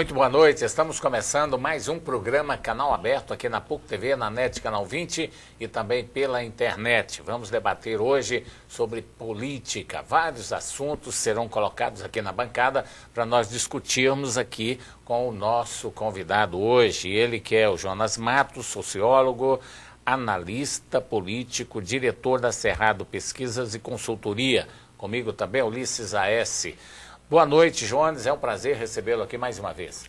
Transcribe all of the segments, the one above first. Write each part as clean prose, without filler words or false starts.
Muito boa noite, estamos começando mais um programa Canal Aberto aqui na PUC TV, na NET Canal 20 e também pela internet. Vamos debater hoje sobre política. Vários assuntos serão colocados aqui na bancada para nós discutirmos aqui com o nosso convidado hoje. Ele que é o Jonas Matos, sociólogo, analista político, diretor da Cerrado Pesquisas e Consultoria. Comigo também Ulisses A.S. Boa noite, Jonas. É um prazer recebê-lo aqui mais uma vez.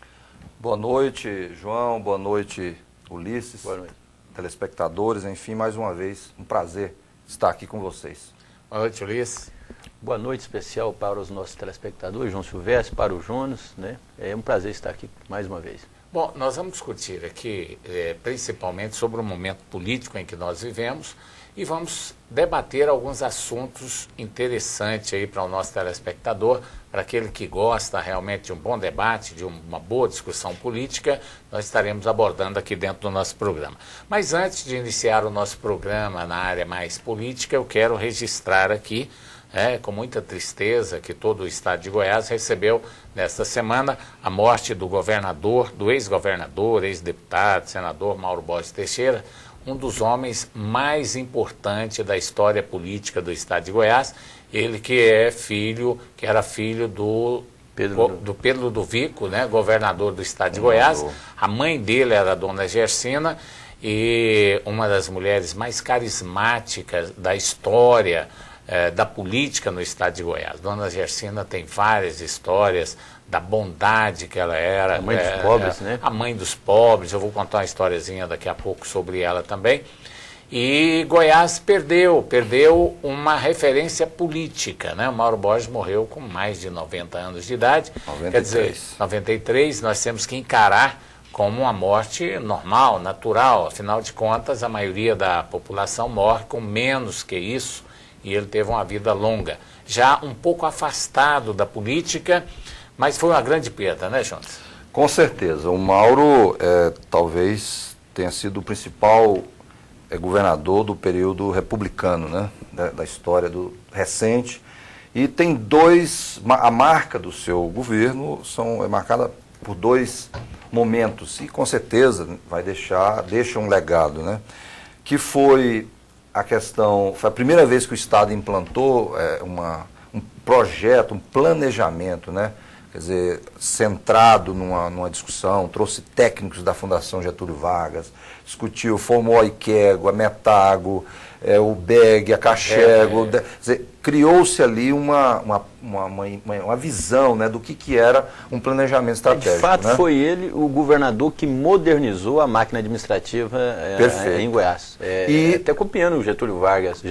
Boa noite, João. Boa noite, Ulisses. Boa noite. Telespectadores. Enfim, mais uma vez, um prazer estar aqui com vocês. Boa noite, Ulisses. Boa noite especial para os nossos telespectadores, João Silvestre, para o Jonas, né? É um prazer estar aqui mais uma vez. Bom, nós vamos discutir aqui principalmente sobre o momento político em que nós vivemos e vamos debater alguns assuntos interessantes aí para o nosso telespectador, para aquele que gosta realmente de um bom debate, de uma boa discussão política, nós estaremos abordando aqui dentro do nosso programa. Mas antes de iniciar o nosso programa na área mais política, eu quero registrar aqui, com muita tristeza, que todo o estado de Goiás recebeu nesta semana a morte do governador, do ex-governador, ex-deputado, senador Mauro Borges Teixeira, um dos homens mais importantes da história política do estado de Goiás, ele que era filho do Pedro Ludovico, né, governador do estado de Goiás. A mãe dele era a dona Gersina, e uma das mulheres mais carismáticas da história da política no estado de Goiás. Dona Gersina tem várias histórias da bondade que ela era. A mãe dos pobres, né? A mãe dos pobres. Eu vou contar uma historiazinha daqui a pouco sobre ela também. E Goiás perdeu uma referência política, né? O Mauro Borges morreu com mais de 90 anos de idade. 93. Quer dizer, 93, nós temos que encarar como uma morte normal, natural. Afinal de contas, a maioria da população morre com menos que isso, e ele teve uma vida longa. Já um pouco afastado da política, mas foi uma grande perda, né, Jonas? Com certeza. O Mauro talvez tenha sido o principal governador do período republicano, né, da história recente. E tem a marca do seu governo é marcada por dois momentos, e com certeza deixa um legado, né, que foi foi a primeira vez que o Estado implantou um projeto, um planejamento, né? Quer dizer, centrado numa discussão, trouxe técnicos da Fundação Getúlio Vargas, discutiu, formou a IQEGO, a Metago, o BEG, a Cachego, criou-se ali uma visão, né, do que era um planejamento estratégico. De fato, né? foi ele o governador que modernizou a máquina administrativa em Goiás. Até copiando o Getúlio Vargas,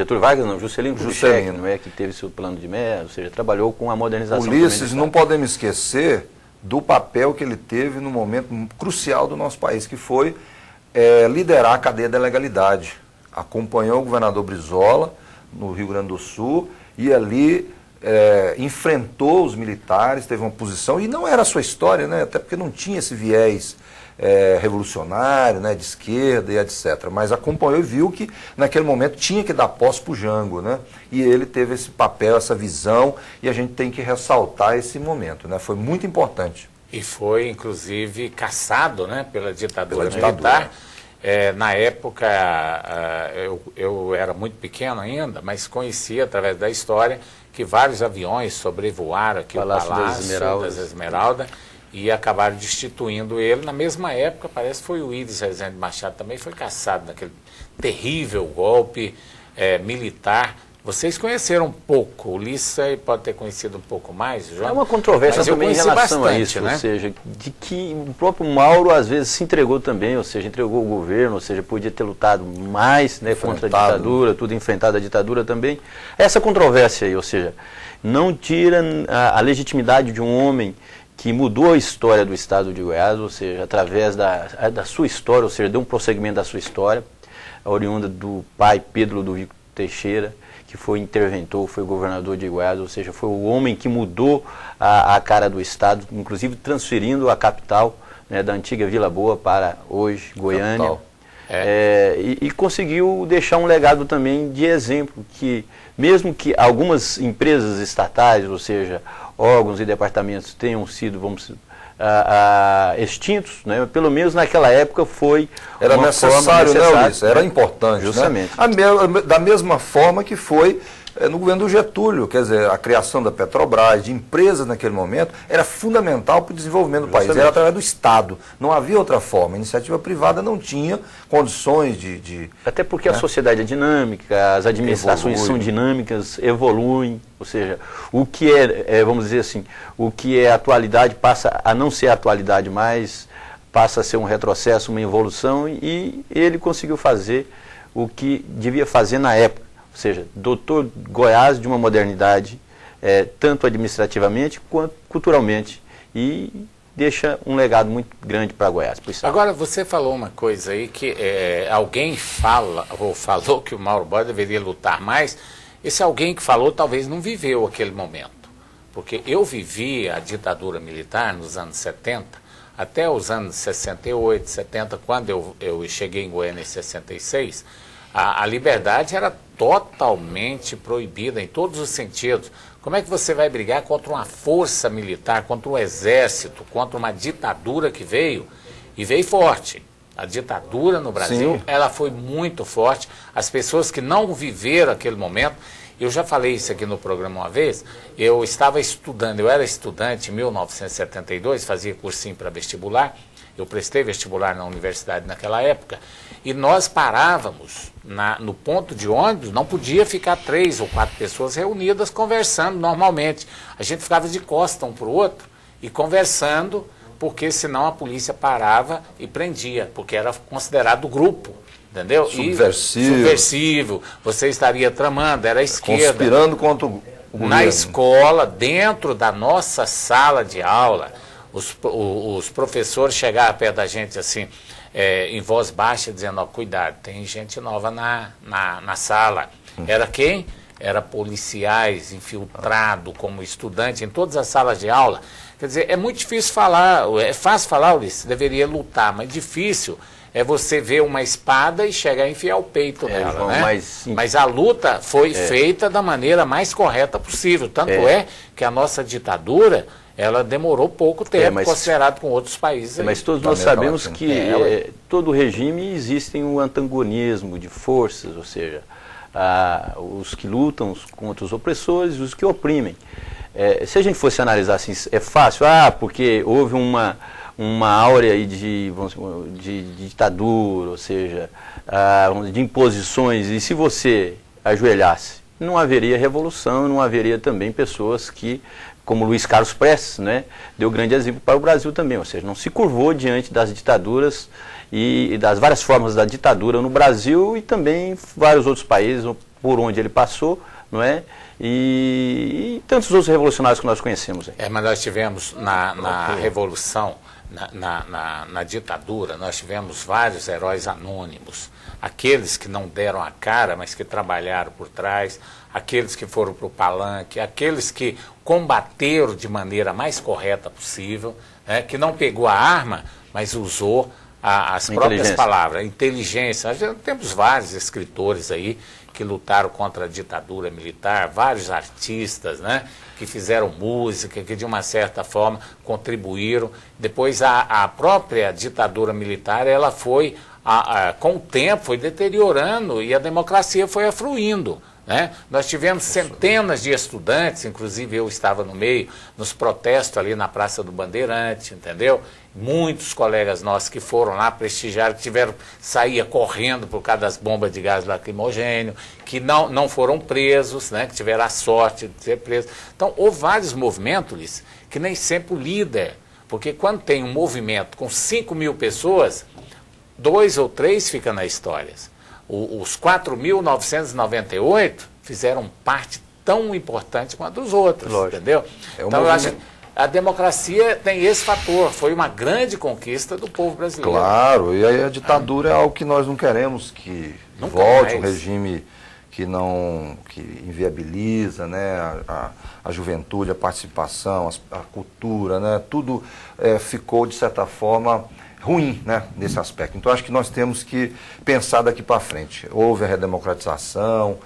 Juscelino Kubitschek, não é, que teve seu plano de meta, ou seja, trabalhou com a modernização. Ulisses, não podemos esquecer do papel que ele teve no momento crucial do nosso país, que foi liderar a cadeia da legalidade. Acompanhou o governador Brizola no Rio Grande do Sul e ali enfrentou os militares, teve uma posição, e não era a sua história, né, até porque não tinha esse viés revolucionário, né, de esquerda e etc. Mas acompanhou e viu que naquele momento tinha que dar posse para o Jango, né, e ele teve esse papel, essa visão, e a gente tem que ressaltar esse momento, né, foi muito importante. E foi, inclusive, caçado, né, pela ditadura militar. Na época, eu era muito pequeno ainda, mas conhecia, através da história, que vários aviões sobrevoaram aqui o Palácio das Esmeraldas e acabaram destituindo ele. Na mesma época, parece que foi o Íris Rezende Machado também, foi caçado naquele terrível golpe militar. Vocês conheceram um pouco, o Ulisses pode ter conhecido um pouco mais, João. É uma controvérsia também em relação a isso, né? Ou seja, de que o próprio Mauro às vezes se entregou também, ou seja, entregou o governo, ou seja, podia ter lutado mais, né, contra a ditadura, enfrentado a ditadura também. Essa controvérsia aí, ou seja, não tira a legitimidade de um homem que mudou a história do estado de Goiás, ou seja, através da sua história, ou seja, deu um prosseguimento da sua história, oriunda do pai Pedro Ludovico Teixeira, que foi interventor, foi governador de Goiás, ou seja, foi o homem que mudou a cara do estado, inclusive transferindo a capital, né, da antiga Vila Boa para hoje Goiânia. E conseguiu deixar um legado também de exemplo, que mesmo que algumas empresas estatais, ou seja, órgãos e departamentos tenham sido, extintos, né? Pelo menos naquela época foi era necessário, né, Ulisses? Era importante, justamente. Né? Da mesma forma que foi no governo do Getúlio, quer dizer, a criação da Petrobras, de empresas naquele momento, era fundamental para o desenvolvimento do país, era através do Estado, não havia outra forma, a iniciativa privada não tinha condições de até porque a sociedade é dinâmica, as administrações são dinâmicas, evoluem, ou seja, o que vamos dizer assim, o que é atualidade passa a não ser atualidade mais, passa a ser um retrocesso, uma evolução, e ele conseguiu fazer o que devia fazer na época. Ou seja, doutor Goiás de uma modernidade, tanto administrativamente quanto culturalmente, e deixa um legado muito grande para Goiás. Agora, você falou uma coisa aí que alguém fala, ou falou que o Mauro Borba deveria lutar mais. Esse alguém que falou talvez não viveu aquele momento, porque eu vivi a ditadura militar nos anos 70, até os anos 68, 70, quando eu cheguei em Goiânia em 66, a liberdade era totalmente proibida em todos os sentidos. Como é que você vai brigar contra uma força militar, contra um exército, contra uma ditadura que veio, e veio forte? A ditadura no Brasil, sim, ela foi muito forte. As pessoas que não viveram aquele momento, eu já falei isso aqui no programa uma vez, eu estava estudando, eu era estudante em 1972, fazia cursinho para vestibular, eu prestei vestibular na universidade naquela época, e nós parávamos no ponto de ônibus, não podia ficar 3 ou 4 pessoas reunidas conversando normalmente. A gente ficava de costa um para o outro e conversando, porque senão a polícia parava e prendia, porque era considerado grupo, entendeu? Subversivo. Subversivo, você estaria tramando, era a esquerda. Conspirando contra o governo. Na escola, dentro da nossa sala de aula, os professores chegavam perto da gente assim, em voz baixa, dizendo, ó, cuidado, tem gente nova na sala. Era quem? Era policiais infiltrados como estudante em todas as salas de aula. Quer dizer, é muito difícil falar, é fácil falar, Ulisses, deveria lutar, mas difícil é você ver uma espada e chegar a enfiar o peito nela, né? Mas a luta foi feita da maneira mais correta possível. Tanto é que a nossa ditadura, ela demorou pouco tempo, considerado com outros países. Mas todos nós sabemos que todo regime existe um antagonismo de forças, ou seja, os que lutam contra os opressores e os que oprimem. Se a gente fosse analisar assim, é fácil, porque houve uma áurea aí de ditadura, ou seja, de imposições, e se você ajoelhasse, não haveria revolução, não haveria também pessoas que, como Luiz Carlos Prestes, né, deu grande exemplo para o Brasil também, ou seja, não se curvou diante das ditaduras e das várias formas da ditadura no Brasil e também em vários outros países por onde ele passou, não é? E tantos outros revolucionários que nós conhecemos. Mas nós tivemos na Revolução, na ditadura, nós tivemos vários heróis anônimos, aqueles que não deram a cara, mas que trabalharam por trás, aqueles que foram para o palanque, aqueles que combateram de maneira mais correta possível, né, que não pegou a arma, mas usou as próprias palavras, inteligência. Nós temos vários escritores aí que lutaram contra a ditadura militar, vários artistas, né, que fizeram música, que de uma certa forma contribuíram. Depois a própria ditadura militar, ela foi, com o tempo, foi deteriorando e a democracia foi afluindo. Né? Nós tivemos centenas de estudantes, inclusive eu estava no meio, nos protestos ali na Praça do Bandeirante, entendeu? Muitos colegas nossos que foram lá prestigiar, que saía correndo por causa das bombas de gás lacrimogênio, que não foram presos, né? Que tiveram a sorte de ser presos. Então, houve vários movimentos que nem sempre o líder, porque quando tem um movimento com 5.000 pessoas, 2 ou 3 ficam na história. Os 4.998 fizeram parte tão importante quanto os outros, entendeu? Então, eu acho que a democracia tem esse fator, foi uma grande conquista do povo brasileiro. Claro, e aí a ditadura é algo que nós não queremos que volte, um regime que inviabiliza, né, a juventude, a participação, a cultura, né, tudo ficou, de certa forma, ruim, né, nesse aspecto. Então, acho que nós temos que pensar daqui para frente. Houve a redemocratização,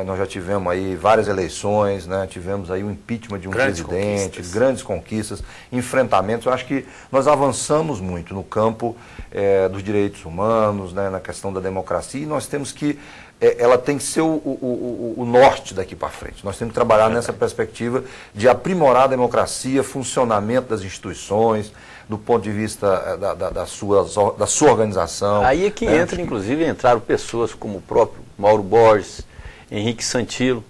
Nós já tivemos aí várias eleições, né? Tivemos aí o impeachment de um presidente, grandes conquistas, enfrentamentos. Eu acho que nós avançamos muito no campo dos direitos humanos, né? Na questão da democracia, e nós temos que, ela tem que ser o norte daqui para frente. Nós temos que trabalhar nessa perspectiva de aprimorar a democracia, funcionamento das instituições, do ponto de vista da sua organização. Aí é que entra, inclusive, entraram pessoas como o próprio Mauro Borges, Henrique Santilo,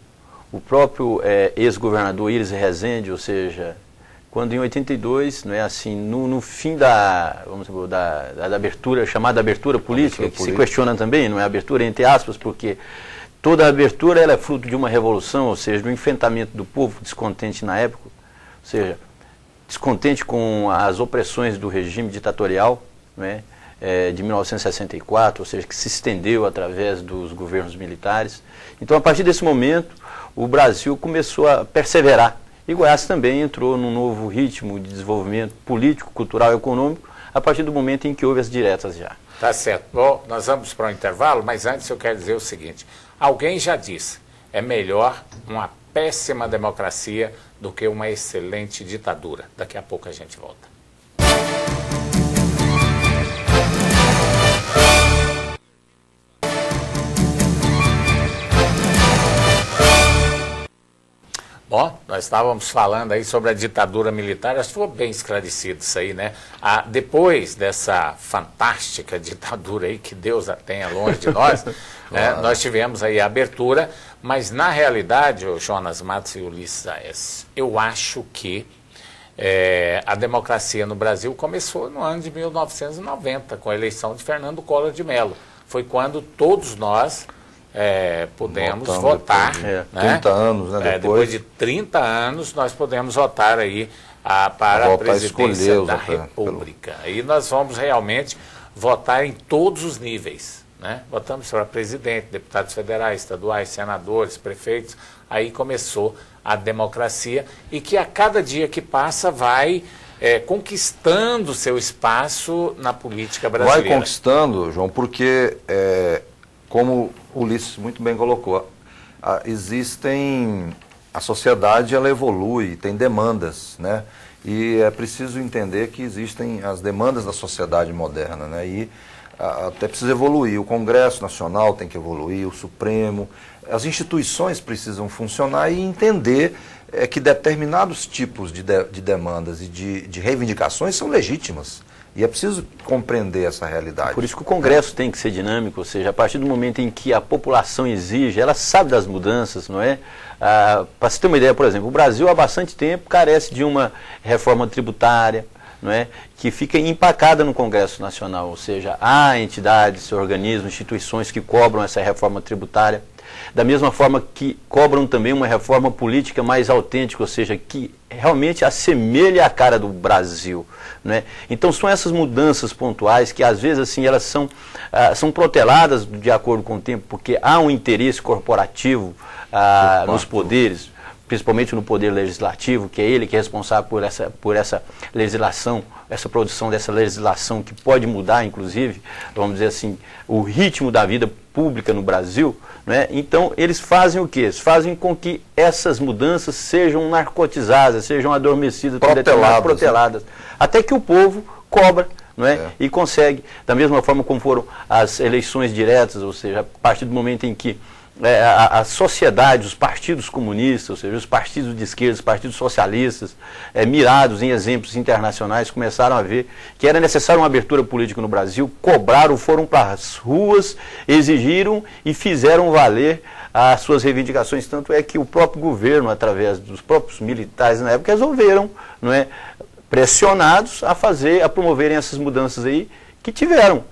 o próprio ex-governador Iris Rezende, ou seja, quando em 82, não é assim, no fim da abertura, chamada abertura política, que se questiona também, não é abertura entre aspas, porque toda a abertura ela é fruto de uma revolução, ou seja, do enfrentamento do povo descontente na época, ou seja, descontente com as opressões do regime ditatorial, não é? De 1964, ou seja, que se estendeu através dos governos militares. Então, a partir desse momento, o Brasil começou a perseverar. E Goiás também entrou num novo ritmo de desenvolvimento político, cultural e econômico, a partir do momento em que houve as diretas já. Tá certo. Bom, nós vamos para o intervalo, mas antes eu quero dizer o seguinte. Alguém já disse, é melhor uma péssima democracia do que uma excelente ditadura. Daqui a pouco a gente volta. Bom, nós estávamos falando aí sobre a ditadura militar, acho que foi bem esclarecido isso aí, né? Depois dessa fantástica ditadura aí, que Deus a tenha longe de nós, né, nós tivemos aí a abertura, mas na realidade, o Jonas Matos e Ulisses Aécio, eu acho que a democracia no Brasil começou no ano de 1990, com a eleição de Fernando Collor de Mello. Foi quando todos nós pudemos votar. Depois de 30 anos, né? Depois de 30 anos, nós podemos votar aí para a presidência da República. Aí nós vamos realmente votar em todos os níveis, né? Votamos para presidente, deputados federais, estaduais, senadores, prefeitos. Aí começou a democracia e que a cada dia que passa vai conquistando seu espaço na política brasileira. Vai conquistando, João, porque como o Ulisses muito bem colocou, a sociedade ela evolui, tem demandas, né? E é preciso entender que existem as demandas da sociedade moderna, né? E até precisa evoluir, o Congresso Nacional tem que evoluir, o Supremo, as instituições precisam funcionar e entender que determinados tipos de demandas e de reivindicações são legítimas. E é preciso compreender essa realidade. Por isso que o Congresso tem que ser dinâmico, ou seja, a partir do momento em que a população exige, ela sabe das mudanças, não é? Para você ter uma ideia, por exemplo, o Brasil há bastante tempo carece de uma reforma tributária, não é? Que fica empacada no Congresso Nacional, ou seja, há entidades, organismos, instituições que cobram essa reforma tributária. Da mesma forma que cobram também uma reforma política mais autêntica, ou seja, que realmente assemelha a cara do Brasil, né? Então são essas mudanças pontuais que às vezes assim elas são proteladas de acordo com o tempo, porque há um interesse corporativo nos poderes, principalmente no poder legislativo, que é ele que é responsável por essa legislação, essa produção dessa legislação que pode mudar, inclusive, vamos dizer assim, o ritmo da vida pública no Brasil, né? Então eles fazem o quê? Eles fazem com que essas mudanças sejam narcotizadas, sejam adormecidas, proteladas, até que o povo cobra, não é? E consegue, da mesma forma como foram as eleições diretas, ou seja, a partir do momento em que a sociedade, os partidos comunistas, ou seja, os partidos de esquerda, os partidos socialistas, mirados em exemplos internacionais, começaram a ver que era necessário uma abertura política no Brasil, cobraram, foram para as ruas, exigiram e fizeram valer as suas reivindicações. Tanto é que o próprio governo, através dos próprios militares na época, resolveram, não é, pressionados a promoverem essas mudanças aí, que tiveram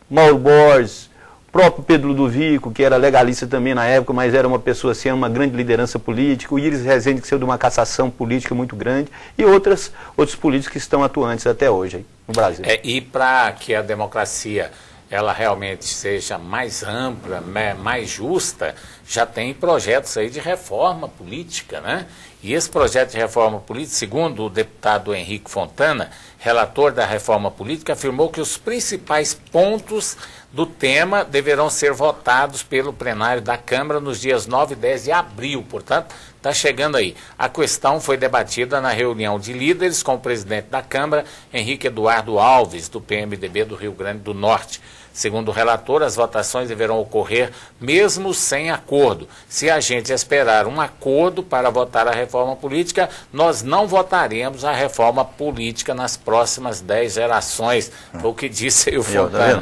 Mauro Borges, próprio Pedro Ludovico, que era legalista também na época, mas era uma pessoa assim, uma grande liderança política, o Iris Rezende, que saiu de uma cassação política muito grande, e outros políticos que estão atuantes até hoje aí, no Brasil. E para que a democracia ela realmente seja mais ampla, mais justa, já tem projetos aí de reforma política, né? E esse projeto de reforma política, segundo o deputado Henrique Fontana, relator da reforma política, afirmou que os principais pontos do tema deverão ser votados pelo plenário da Câmara nos dias 9 e 10 de abril, portanto, está chegando aí. A questão foi debatida na reunião de líderes com o presidente da Câmara, Henrique Eduardo Alves, do PMDB do Rio Grande do Norte. Segundo o relator, as votações deverão ocorrer mesmo sem acordo. Se a gente esperar um acordo para votar a reforma política, nós não votaremos a reforma política nas próximas 10 gerações. Foi o que disse aí o Fontana.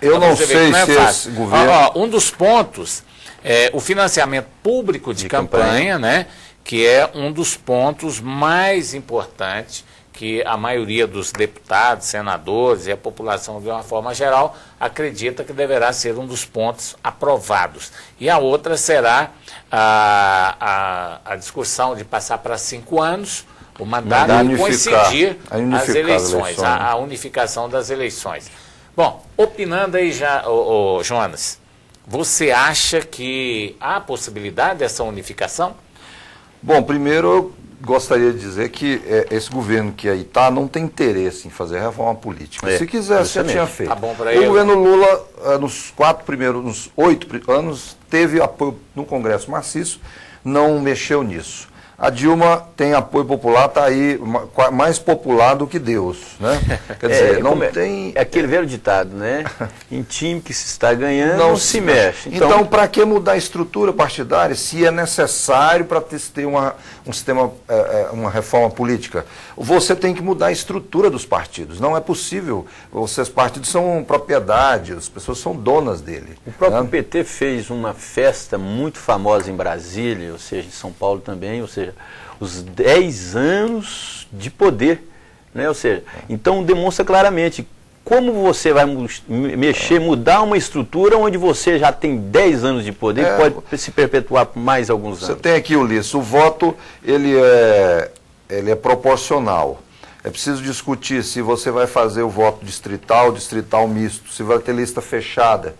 Eu não sei se esse governo... Um dos pontos é o financiamento público de campanha, né, que é um dos pontos mais importantes que a maioria dos deputados, senadores e a população, de uma forma geral, acredita que deverá ser um dos pontos aprovados. E a outra será a discussão de passar para 5 anos o mandato e coincidir as eleições, a unificação das eleições. Bom, opinando aí já, Jonas, você acha que há possibilidade dessa unificação? Bom, primeiro eu gostaria de dizer que esse governo que aí está não tem interesse em fazer reforma política. Se quisesse, já tinha feito. Tá bom pra o governo Lula, nos 8 anos, teve apoio no Congresso maciço, não mexeu nisso. A Dilma tem apoio popular, está aí mais popular do que Deus, né? Quer dizer, não tem... É aquele velho ditado, né? Em time que se está ganhando, não se mexe. Então para que mudar a estrutura partidária se é necessário para ter um sistema, uma reforma política? Você tem que mudar a estrutura dos partidos. Não é possível. Os partidos são propriedade, as pessoas são donas dele. O próprio PT fez uma festa muito famosa em Brasília, ou seja, em São Paulo também, ou seja, os 10 anos de poder, né? Ou seja, então demonstra claramente como você vai mexer, mudar uma estrutura onde você já tem 10 anos de poder e pode se perpetuar por mais alguns anos. Você tem aqui, Ulisses, o voto ele é proporcional. É preciso discutir se você vai fazer o voto distrital misto, se vai ter lista fechada,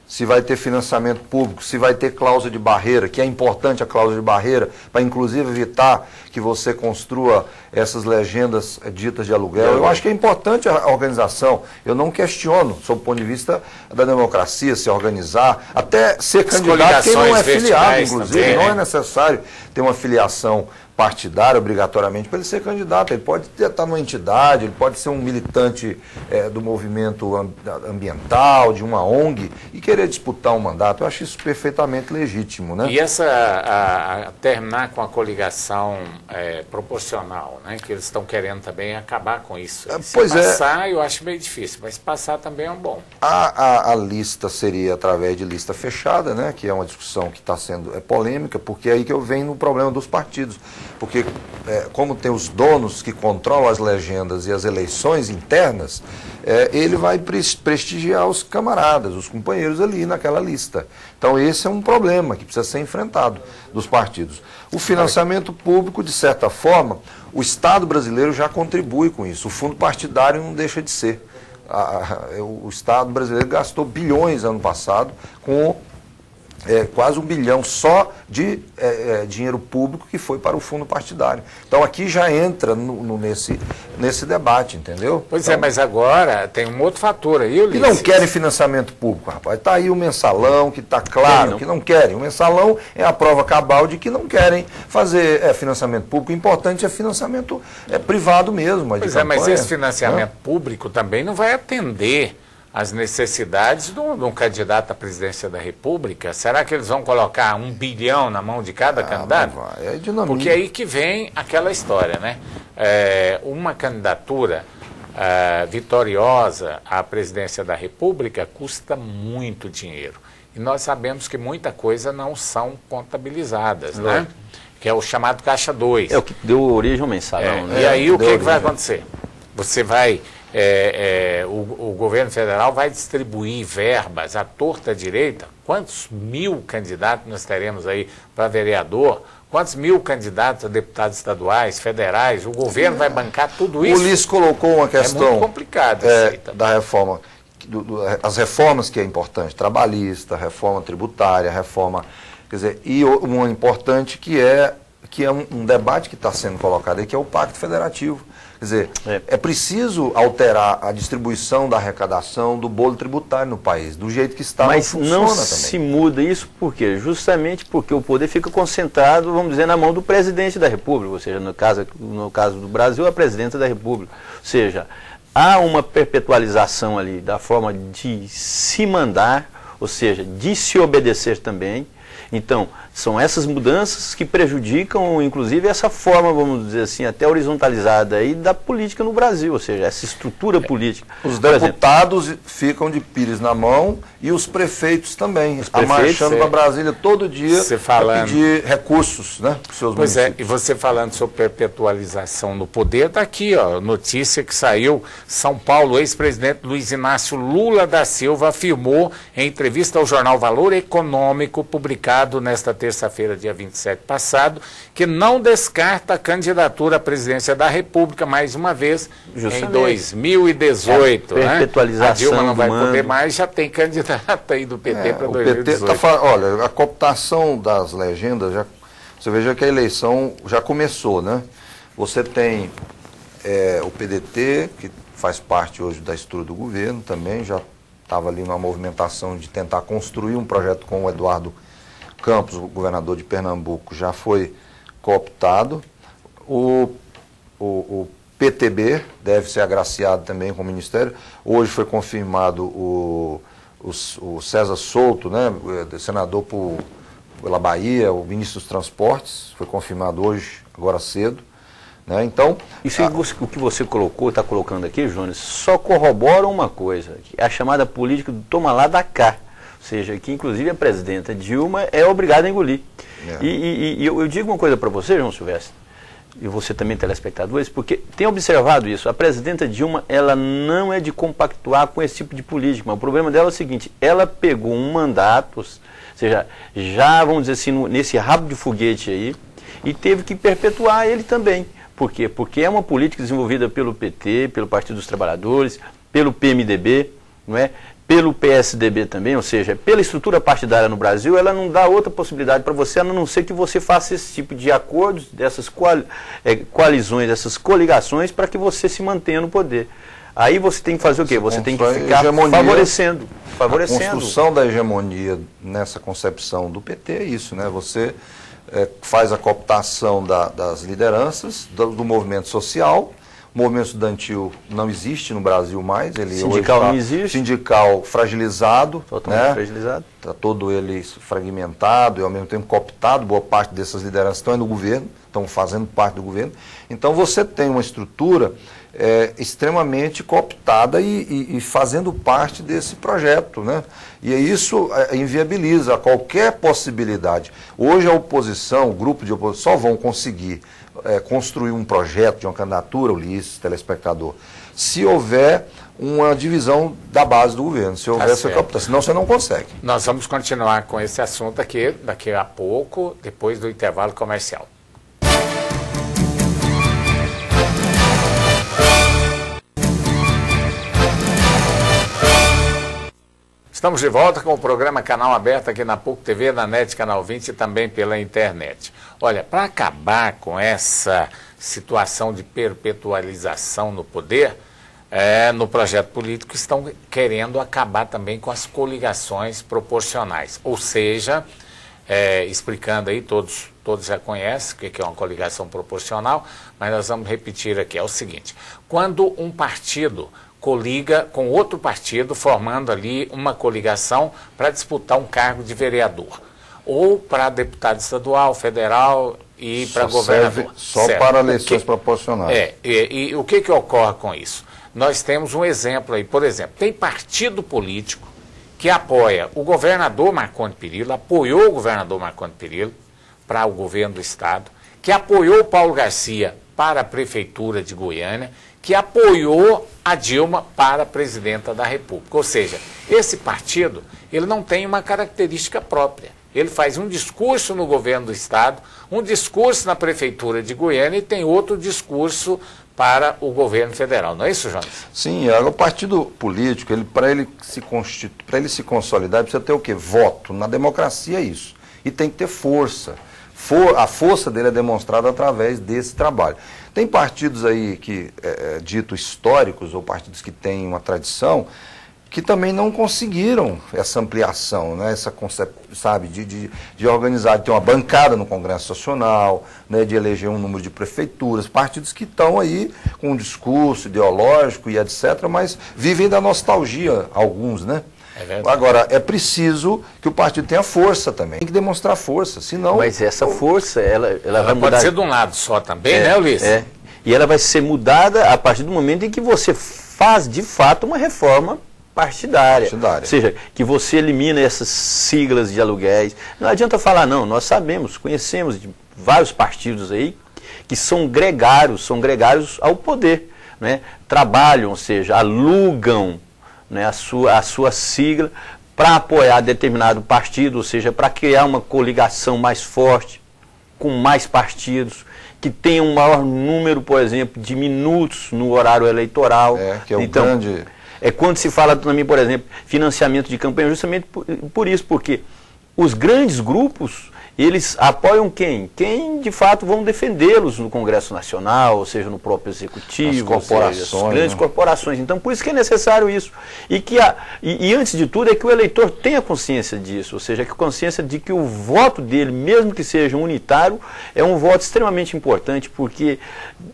se vai ter financiamento público, se vai ter cláusula de barreira, que é importante a cláusula de barreira, para inclusive evitar que você construa essas legendas ditas de aluguel. Eu acho que é importante a organização. Eu não questiono, sob o ponto de vista da democracia, se organizar, até ser candidato quem não é filiado, inclusive. Também, não é necessário ter uma filiação partidária, obrigatoriamente, para ele ser candidato. Ele pode estar numa entidade, ele pode ser um militante do movimento ambiental, de uma ONG, e querer disputar um mandato. Eu acho isso perfeitamente legítimo, né? E terminar com a coligação proporcional, né? Que eles estão querendo também acabar com isso. Se passar, eu acho meio difícil, mas passar também é um bom. A lista seria através de lista fechada, né? Que é uma discussão que está sendo polêmica, porque é aí que eu venho no problema dos partidos. Porque como tem os donos que controlam as legendas e as eleições internas, ele vai prestigiar os camaradas, os companheiros ali naquela lista. Então esse é um problema que precisa ser enfrentado dos partidos. O financiamento público, de certa forma, o Estado brasileiro já contribui com isso. O fundo partidário não deixa de ser. O Estado brasileiro gastou bilhões ano passado com quase 1 bilhão só de dinheiro público que foi para o fundo partidário. Então aqui já entra nesse debate, entendeu? Pois então, mas agora tem um outro fator aí, Ulisses. Que não querem financiamento público, rapaz. Está aí o mensalão, que está claro que não querem. O mensalão é a prova cabal de que não querem fazer financiamento público. O importante é financiamento privado mesmo. Pois mas esse financiamento público também não vai atender as necessidades de um candidato à presidência da República. Será que eles vão colocar 1 bilhão na mão de cada candidato? É dinamismo. Porque é aí que vem aquela história, né? Uma candidatura vitoriosa à presidência da República custa muito dinheiro. E nós sabemos que muita coisa não são contabilizadas, né? Que é o chamado Caixa 2. É o que deu origem ao mensalão, né? E aí o que vai acontecer? Você vai... o governo federal vai distribuir verbas à torta direita. Quantos 1000 candidatos nós teremos aí para vereador? Quantos 1000 candidatos a deputados estaduais, federais? O governo vai bancar tudo isso? O Ulisses colocou uma questão muito complicada da reforma, as reformas que é importante, trabalhista, reforma tributária, reforma, quer dizer, e uma importante que é que é um debate que está sendo colocado aí, que é o Pacto Federativo. Quer dizer, é preciso alterar a distribuição da arrecadação do bolo tributário no país, do jeito que está. Mas não se muda isso por quê? Justamente porque o poder fica concentrado, vamos dizer, na mão do presidente da República, ou seja, no caso do Brasil, a presidenta da República. Ou seja, há uma perpetualização ali da forma de se mandar, ou seja, de se obedecer também. Então, são essas mudanças que prejudicam, inclusive, essa forma, vamos dizer assim, até horizontalizada aí da política no Brasil, ou seja, essa estrutura política. Os deputados ficam de pires na mão e os prefeitos também, marchando para Brasília todo dia para pedir recursos, né, para os seus municípios. Pois é, e você falando sobre perpetualização no poder, está aqui, ó, notícia que saiu, São Paulo, ex-presidente Luiz Inácio Lula da Silva afirmou em entrevista ao jornal Valor Econômico, publicado nesta terça-feira, dia 27 passado, que não descarta a candidatura à presidência da República mais uma vez. Justamente. Em 2018. Perpetualização, né? A Dilma não vai poder mais, já tem candidata aí do PT para 2018. Olha, a cooptação das legendas, você veja que a eleição já começou, né? Você tem o PDT, que faz parte hoje da estrutura do governo também, já estava ali numa movimentação de tentar construir um projeto com o Eduardo Campos, o governador de Pernambuco, já foi cooptado. O PTB deve ser agraciado também com o Ministério. Hoje foi confirmado o César Souto, né, senador pela Bahia, o ministro dos Transportes, foi confirmado hoje, agora cedo. Né? Então, isso o que você está colocando aqui, Jones, só corrobora uma coisa, a chamada política do toma lá da cá. Ou seja, que inclusive a presidenta Dilma é obrigada a engolir. E eu digo uma coisa para você, João Silvestre, e você também, telespectadores, porque tem observado isso, a presidenta Dilma, ela não é de compactuar com esse tipo de política, mas o problema dela é o seguinte, ela pegou um mandato, ou seja, já, vamos dizer assim, nesse rabo de foguete aí, e teve que perpetuar ele também. Por quê? Porque é uma política desenvolvida pelo PT, pelo Partido dos Trabalhadores, pelo PMDB, não é? Pelo PSDB também, ou seja, pela estrutura partidária no Brasil, ela não dá outra possibilidade para você, a não ser que você faça esse tipo de acordos, dessas coalizões, dessas coligações, para que você se mantenha no poder. Aí você tem que fazer o quê? Você tem que ficar favorecendo. A construção da hegemonia nessa concepção do PT é isso, né? Você faz a cooptação das lideranças, do movimento social. O movimento estudantil não existe no Brasil mais. Sindical não existe. Sindical fragilizado. Totalmente fragilizado. Está todo ele fragmentado e ao mesmo tempo cooptado. Boa parte dessas lideranças estão no governo, estão fazendo parte do governo. Então você tem uma estrutura extremamente cooptada e fazendo parte desse projeto, né? E isso inviabiliza qualquer possibilidade. Hoje a oposição, o grupo de oposição, só vão conseguir construir um projeto de uma candidatura, Ulisses, telespectador, se houver uma divisão da base do governo, se houver essa cooptação, senão você não consegue. Nós vamos continuar com esse assunto aqui daqui a pouco, depois do intervalo comercial. Estamos de volta com o programa Canal Aberto aqui na PUC TV, na NET Canal 20 e também pela internet. Olha, para acabar com essa situação de perpetualização no poder, no projeto político estão querendo acabar também com as coligações proporcionais. Ou seja, explicando aí, todos já conhecem o que é uma coligação proporcional, mas nós vamos repetir aqui, é o seguinte: quando um partido coliga com outro partido, formando ali uma coligação para disputar um cargo de vereador, ou para deputado estadual, federal e para governador. Só para eleições proporcionais. E o que ocorre com isso? Nós temos um exemplo aí, por exemplo, tem partido político que apoia o governador Marconi Perillo, apoiou o governador Marconi Perillo para o governo do estado, que apoiou o Paulo Garcia para a prefeitura de Goiânia, que apoiou a Dilma para a presidenta da República. Ou seja, esse partido, ele não tem uma característica própria. Ele faz um discurso no governo do estado, um discurso na prefeitura de Goiânia e tem outro discurso para o governo federal. Não é isso, Jones? Sim, o partido político, para ele se consolidar, precisa ter o quê? Voto. Na democracia é isso. E tem que ter força. a força dele é demonstrada através desse trabalho. Tem partidos aí que, dito históricos, ou partidos que têm uma tradição, que também não conseguiram essa ampliação, né? Essa sabe, de organizar, de ter uma bancada no Congresso Nacional, né? De eleger um número de prefeituras, partidos que estão aí com um discurso ideológico e etc., mas vivem da nostalgia, alguns, né? Agora, é preciso que o partido tenha força também, tem que demonstrar força, senão... Mas essa força, ela vai mudar... Pode ser de um lado só também, né, Ulisses? E ela vai ser mudada a partir do momento em que você faz, de fato, uma reforma partidária. Ou seja, que você elimina essas siglas de aluguéis. Não adianta falar, não, nós sabemos, conhecemos de vários partidos aí que são gregários ao poder, né? Trabalham, ou seja, alugam, né, a sua sigla para apoiar determinado partido, ou seja, para criar uma coligação mais forte, com mais partidos, que tenha um maior número, por exemplo, de minutos no horário eleitoral. Que é o grande... É quando se fala também, por exemplo, financiamento de campanha, justamente por isso, porque os grandes grupos, eles apoiam quem? Quem, de fato, vão defendê-los no Congresso Nacional, ou seja, no próprio Executivo, as corporações, as grandes corporações. Então, por isso que é necessário isso. E antes de tudo, é que o eleitor tenha consciência disso, ou seja, que consciência de que o voto dele, mesmo que seja unitário, é um voto extremamente importante, porque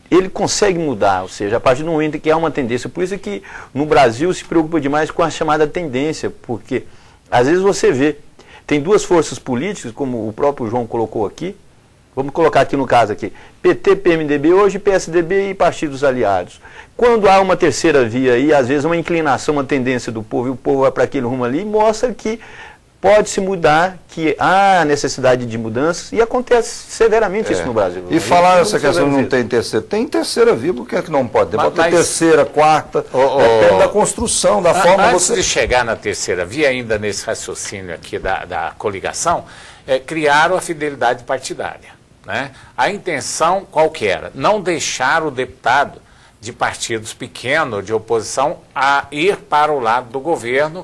ele consegue mudar, ou seja, a partir do momento que há uma tendência. Por isso que no Brasil se preocupa demais com a chamada tendência, porque às vezes você vê, tem duas forças políticas, como o próprio João colocou aqui, vamos colocar aqui no caso aqui, PT, PMDB, hoje PSDB e partidos aliados. Quando há uma terceira via aí, às vezes uma inclinação, uma tendência do povo, e o povo vai para aquele rumo ali, mostra que pode se mudar, que há necessidade de mudanças, e acontece severamente isso no Brasil. E falar essa questão não tem terceira, tem terceira via, por que é que não pode? Bota terceira, quarta, depende da construção, da forma... Antes de chegar na terceira via, ainda nesse raciocínio aqui da coligação, criaram a fidelidade partidária, né? A intenção qual que era? Não deixar o deputado de partidos pequenos, de oposição, a ir para o lado do governo,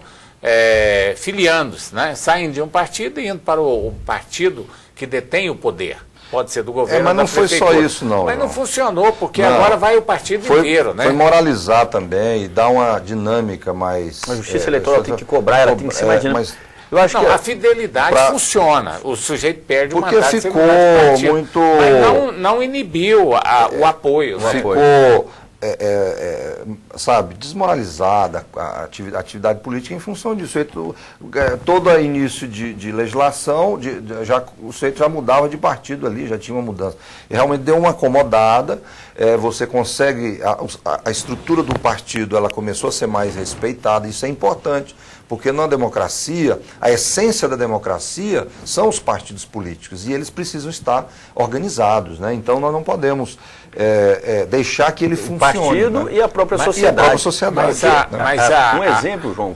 filiando-se, né? Saindo de um partido e indo para o partido que detém o poder. Pode ser do governo, mas não foi só isso, não. Mas não funcionou, porque agora vai o partido inteiro, né? Foi moralizar também e dar uma dinâmica mais... A justiça eleitoral tem que cobrar, ela tem que se imaginar. Eu acho que a fidelidade funciona. O sujeito perde o mandato. Porque ficou muito... Mas não inibiu o apoio. Ficou... sabe, desmoralizada a atividade política em função disso. Todo início de legislação, o sujeito já mudava de partido ali, já tinha uma mudança. E realmente deu uma acomodada, você consegue, a estrutura do partido ela começou a ser mais respeitada, isso é importante, porque na democracia, a essência da democracia são os partidos políticos, e eles precisam estar organizados, né? Então nós não podemos deixar que ele funcione. O partido, né? E a própria sociedade. E a própria sociedade. Um exemplo, João,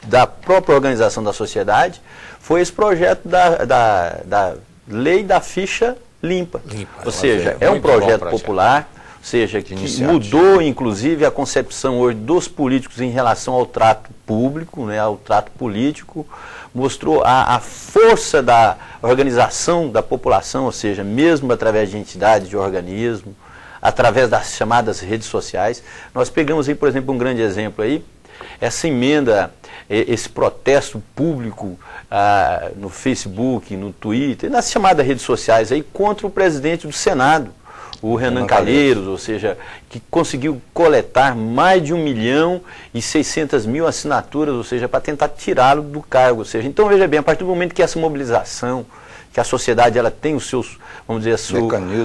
da própria organização da sociedade foi esse projeto da lei da ficha limpa. Ou seja, é um projeto popular, ou seja, que mudou inclusive a concepção hoje dos políticos em relação ao trato público, né, ao trato político, mostrou a força da organização da população, ou seja, mesmo através de entidades, de organismos, através das chamadas redes sociais. Nós pegamos aí, por exemplo, um grande exemplo aí, essa emenda, esse protesto público no Facebook, no Twitter, nas chamadas redes sociais aí, contra o presidente do Senado, o Renan Calheiros, ou seja, que conseguiu coletar mais de 1.600.000 assinaturas, ou seja, para tentar tirá-lo do cargo. Ou seja, então veja bem, a partir do momento que essa mobilização, que a sociedade ela tem os seus, vamos dizer,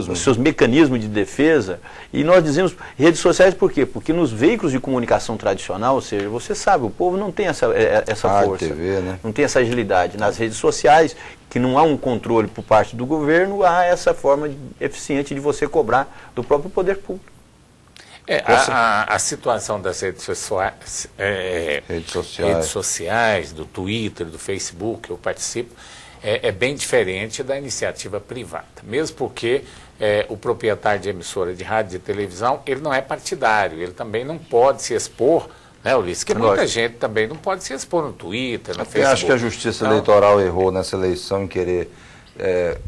os seus mecanismos de defesa, e nós dizemos redes sociais por quê? Porque nos veículos de comunicação tradicional, ou seja, você sabe, o povo não tem essa força, TV, né? Não tem essa agilidade. Nas redes sociais, que não há um controle por parte do governo, há essa forma eficiente de você cobrar do próprio poder público. A situação das redes sociais, do Twitter, do Facebook, eu participo, é bem diferente da iniciativa privada, mesmo porque o proprietário de emissora de rádio e de televisão, ele não é partidário, ele também não pode se expor, né, Ulisses? Que muita gente também não pode se expor no Twitter, no Facebook. Eu acho que a Justiça Eleitoral errou nessa eleição em querer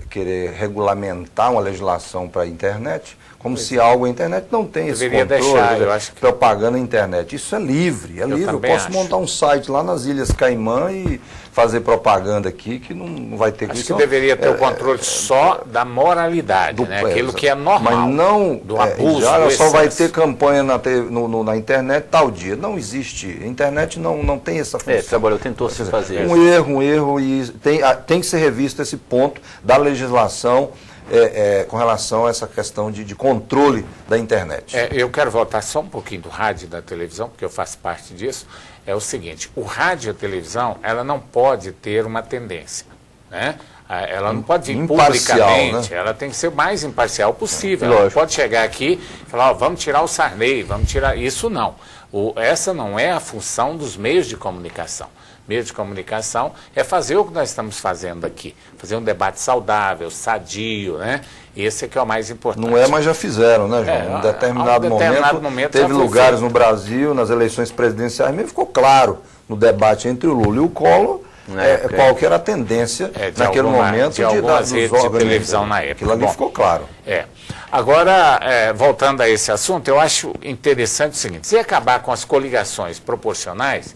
querer regulamentar uma legislação para a internet, como se algo a internet não tem esse controle, deixar, eu acho que... propaganda na internet. Isso é livre, é livre. Eu posso montar um site lá nas Ilhas Caimã e fazer propaganda aqui que não vai ter... Acho que deveria ter o controle só da moralidade, né? Aquilo que é normal, mas não, do abuso, do só vai ter campanha na internet tal dia. Não existe. A internet não tem essa função. Trabalhou, tentou se fazer um erro, e tem que ser revisto esse ponto da legislação com relação a essa questão de controle da internet. Eu quero voltar só um pouquinho do rádio e da televisão, porque eu faço parte disso. É o seguinte, o rádio e a televisão, ela não pode ter uma tendência, né? Ela não pode vir publicamente, né? Ela tem que ser o mais imparcial possível. Ela não pode chegar aqui e falar, vamos tirar o Sarney, vamos tirar... Isso não. Essa não é a função dos meios de comunicação. Meios de comunicação é fazer o que nós estamos fazendo aqui, fazer um debate saudável, sadio, né? Esse é que é o mais importante. Não é, mas já fizeram, né, João? Em um determinado momento teve lugares no Brasil, nas eleições presidenciais, mesmo ficou claro no debate entre o Lula e o Collor, qual que era a tendência naquele momento de algumas redes de televisão na época. Aquilo ali ficou claro. Agora, voltando a esse assunto, eu acho interessante o seguinte, se acabar com as coligações proporcionais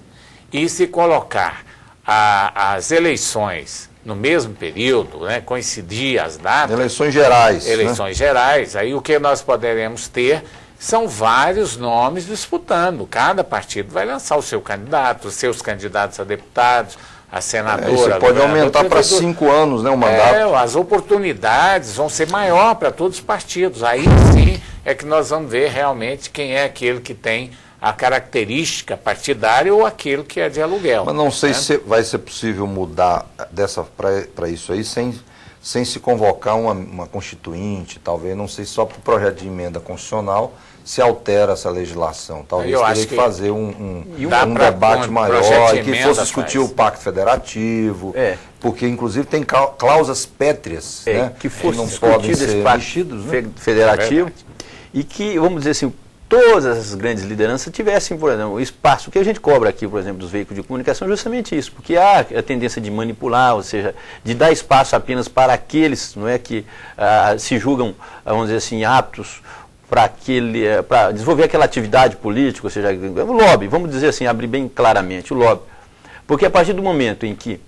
e se colocar as eleições no mesmo período, né, coincidir as datas... Eleições gerais. Eleições gerais, aí o que nós poderemos ter são vários nomes disputando. Cada partido vai lançar o seu candidato, os seus candidatos a deputados, a senadora... Você pode aumentar para 5 anos, né, o mandato. As oportunidades vão ser maior para todos os partidos. Aí sim é que nós vamos ver realmente quem é aquele que tem a característica partidária ou aquele que é de aluguel. Mas não sei se vai ser possível mudar para isso aí sem se convocar uma constituinte, talvez, não sei, só para o projeto de emenda constitucional se altera essa legislação. Talvez teria que fazer um debate maior e que fosse discutir o Pacto Federativo, porque inclusive tem cláusulas pétreas, né, que não podem ser mexidas, né? Federativo, e que, vamos dizer assim, todas as grandes lideranças tivessem, por exemplo, o espaço que a gente cobra aqui, por exemplo, dos veículos de comunicação, é justamente isso, porque há a tendência de manipular, ou seja, de dar espaço apenas para aqueles, não é, que se julgam, vamos dizer assim, aptos para desenvolver aquela atividade política, ou seja, o lobby, vamos dizer assim, abrir bem claramente, o lobby. Porque a partir do momento em que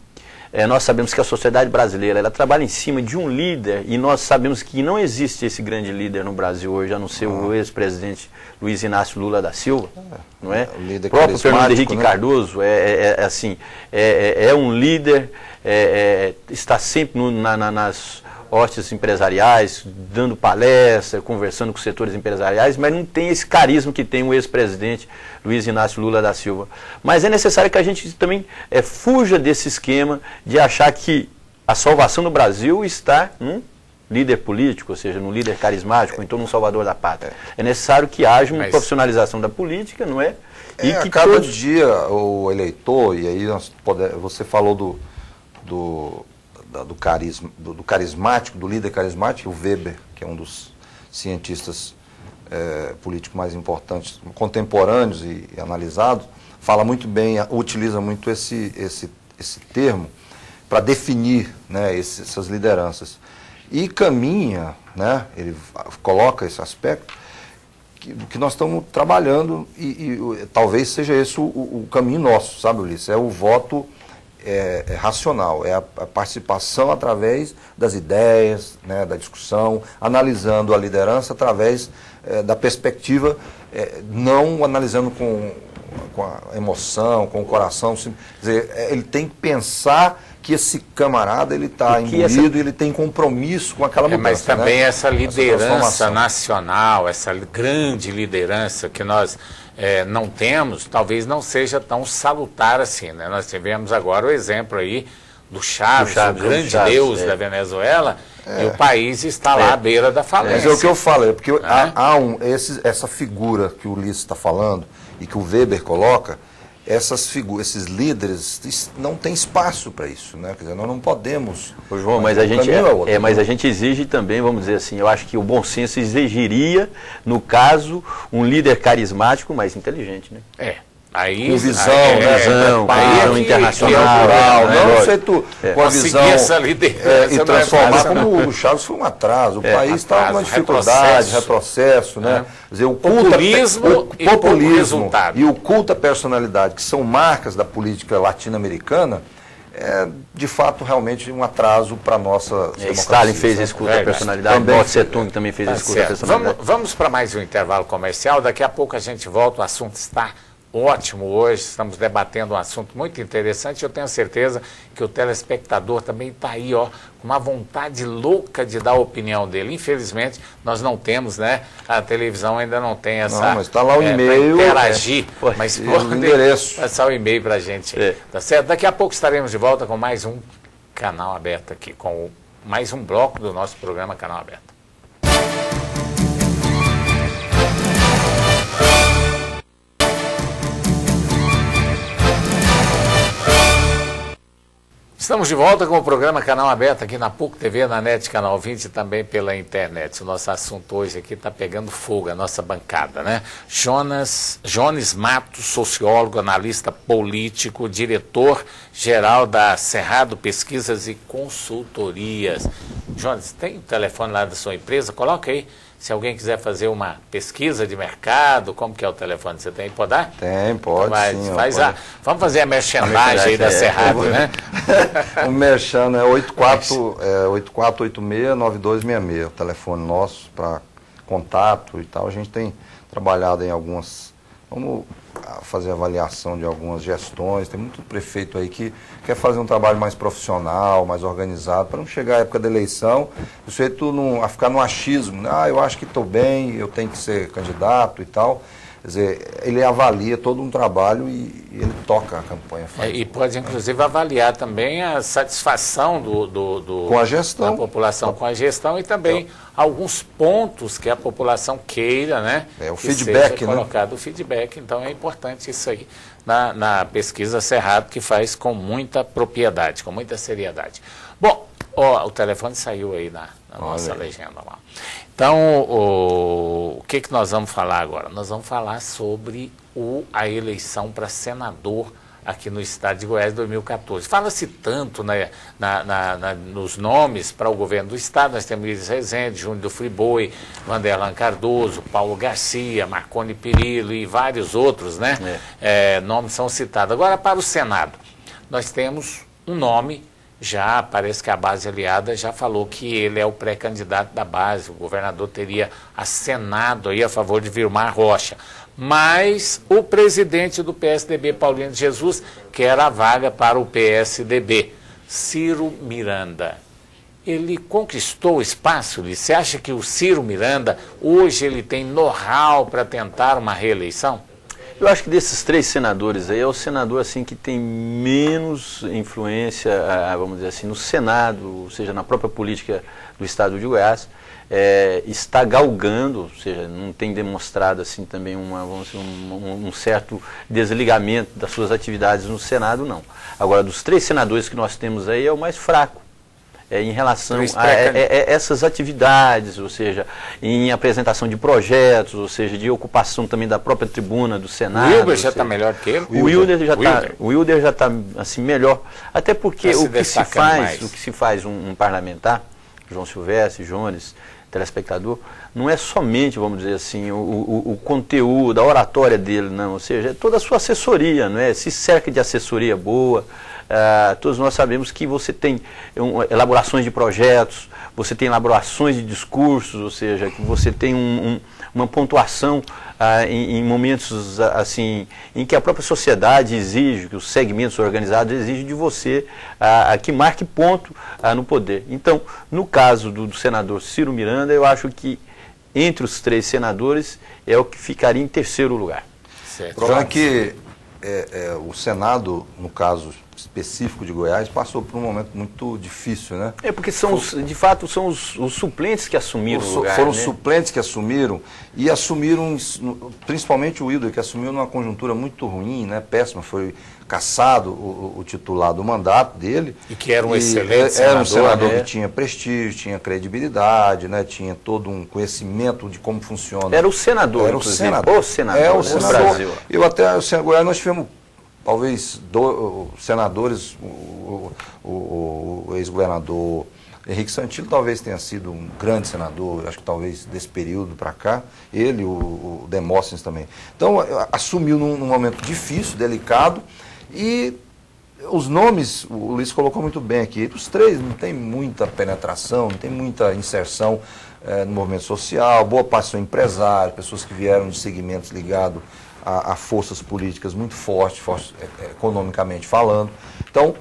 nós sabemos que a sociedade brasileira ela trabalha em cima de um líder e nós sabemos que não existe esse grande líder no Brasil hoje, a não ser o ex-presidente Luiz Inácio Lula da Silva, não é? O próprio Fernando Henrique Cardoso é um líder, está sempre nas hostes empresariais, dando palestra, conversando com os setores empresariais, mas não tem esse carisma que tem o ex-presidente Luiz Inácio Lula da Silva. Mas é necessário que a gente também fuja desse esquema de achar que a salvação do Brasil está num líder político, ou seja, num líder carismático, então num salvador da pátria. É necessário que haja uma profissionalização da política, não é? E que cada dia o eleitor, e aí você falou do carismático, do líder carismático, o Weber, que é um dos cientistas políticos mais importantes, contemporâneos e analisados, fala muito bem, utiliza muito esse termo para definir, né, essas lideranças. E caminha, né, ele coloca esse aspecto, que nós estamos trabalhando e talvez seja esse o caminho nosso, sabe, Ulisses? É o voto racional, é a participação através das ideias, né, da discussão, analisando a liderança através da perspectiva, não analisando com a emoção, com o coração. Quer dizer, ele tem que pensar que esse camarada ele está imbuído e ele tem compromisso com aquela mudança. Mas também, né, essa liderança nacional, essa grande liderança que nós não temos, talvez não seja tão salutar assim, né? Nós tivemos agora o exemplo aí do Chávez, o grande Deus da Venezuela, e o país está lá à beira da falência. Mas é o que eu falo, porque há essa figura que o Ulisses está falando e que o Weber coloca, esses líderes não têm espaço para isso, né? Quer dizer, nós não podemos... João, mas a gente exige também, vamos dizer assim, eu acho que o bom senso exigiria, no caso, um líder carismático mais inteligente, né? Aí, com visão, internacional, não feito com a visão e transformar, como o Chaves foi um atraso. O país está numa dificuldade, retrocesso, né? Quer dizer, o populismo e o culto à personalidade, que são marcas da política latino-americana, é de fato realmente um atraso para a nossa democracia. Stalin fez esse culto à personalidade, Mao Tse-tung também fez esse culto à personalidade. Vamos para mais um intervalo comercial, daqui a pouco a gente volta, o assunto está ótimo hoje, estamos debatendo um assunto muito interessante. Eu tenho certeza que o telespectador também está aí, ó, com uma vontade louca de dar a opinião dele. Infelizmente, nós não temos, né? A televisão ainda não tem essa... Não, mas está lá o e-mail. Interagir, mas o endereço. Passar o e-mail para a gente. Tá certo? Daqui a pouco estaremos de volta com mais um Canal Aberto aqui, com mais um bloco do nosso programa Canal Aberto. Estamos de volta com o programa Canal Aberto aqui na PUC TV, na NET Canal 20 e também pela internet. O nosso assunto hoje aqui está pegando fogo, a nossa bancada, né? Jones Matos, sociólogo, analista político, diretor-geral da Cerrado Pesquisas e Consultorias. Jones, tem o telefone lá da sua empresa? Coloca aí. Se alguém quiser fazer uma pesquisa de mercado, como que é o telefone? Você tem? Pode dar? Tem, pode, então, sim. Vamos fazer a merchandising aí da Cerrado, né? O merchan é 8486-9266, o telefone nosso para contato e tal. A gente tem trabalhado em algumas... Vamos fazer avaliação de algumas gestões. Tem muito prefeito aí que quer fazer um trabalho mais profissional, mais organizado, para não chegar à época da eleição, o sujeito a ficar no achismo, né? Eu acho que estou bem, eu tenho que ser candidato e tal. Quer dizer, ele avalia todo um trabalho e ele toca a campanha. E pode, inclusive, avaliar também a satisfação com a gestão. da população com a gestão e também alguns pontos que a população queira, né? O feedback, né? Colocado o feedback, então é importante isso aí na pesquisa Cerrado, que faz com muita propriedade, com muita seriedade. Bom, o telefone saiu aí na nossa legenda lá. Então, o que nós vamos falar agora? Nós vamos falar sobre a eleição para senador aqui no estado de Goiás, 2014. Fala-se tanto, né, nos nomes para o governo do estado. Nós temos Iris Rezende, Júnior do Friboi, Vanderlan Cardoso, Paulo Garcia, Marconi Perillo e vários outros, né? Nomes são citados. Agora, para o Senado, nós temos um nome. Já parece que a base aliada já falou que ele é o pré-candidato da base, o governador teria acenado aí a favor de Vilmar Rocha. Mas o presidente do PSDB, Paulino de Jesus, quer a vaga para o PSDB, Ciro Miranda. Ele conquistou espaço? Você acha que o Ciro Miranda, hoje ele tem know-how para tentar uma reeleição? Eu acho que desses três senadores aí, é o senador assim que tem menos influência, vamos dizer assim, no Senado, ou seja, na própria política do estado de Goiás, está galgando, ou seja, não tem demonstrado assim também um certo desligamento das suas atividades no Senado, não. Agora, dos três senadores que nós temos aí, é o mais fraco. Em relação a essas atividades, ou seja, em apresentação de projetos, ou seja, de ocupação também da própria tribuna do Senado. O Wilder já está melhor que ele? O Wilder já está assim, melhor. Até porque o que se faz um parlamentar, João Silvestre, Jones, telespectador, não é somente, vamos dizer assim, o conteúdo, a oratória dele, não. Ou seja, é toda a sua assessoria, não é? Se cerca de assessoria boa. Todos nós sabemos que você tem elaborações de projetos, você tem elaborações de discursos, ou seja, que você tem uma pontuação em momentos assim, em que a própria sociedade exige, que os segmentos organizados exigem de você que marque ponto no poder. Então, no caso do senador Ciro Miranda, eu acho que entre os três senadores é o que ficaria em terceiro lugar. Certo. O problema é que o Senado, no caso específico de Goiás, passou por um momento muito difícil, né? Porque de fato são os suplentes que assumiram o lugar, foram né? os suplentes que assumiram, e assumiram, principalmente o Hilder, que assumiu numa conjuntura muito ruim, né? Péssima, foi cassado o titular do mandato dele. E que era um excelente senador. Era um senador que tinha prestígio, tinha credibilidade, né? Tinha todo um conhecimento de como funciona. Era o senador, era inclusive. O senador do Brasil. Eu até, o Goiás, nós tivemos talvez senadores, o ex-governador Henrique Santillo talvez tenha sido um grande senador, acho que talvez desse período para cá, ele, o Demóstenes também. Então, assumiu num momento difícil, delicado, e os nomes, o Luiz colocou muito bem aqui, os três não tem muita penetração, não tem muita inserção no movimento social, boa parte são empresários, pessoas que vieram de segmentos ligados a forças políticas muito fortes, economicamente falando. Então,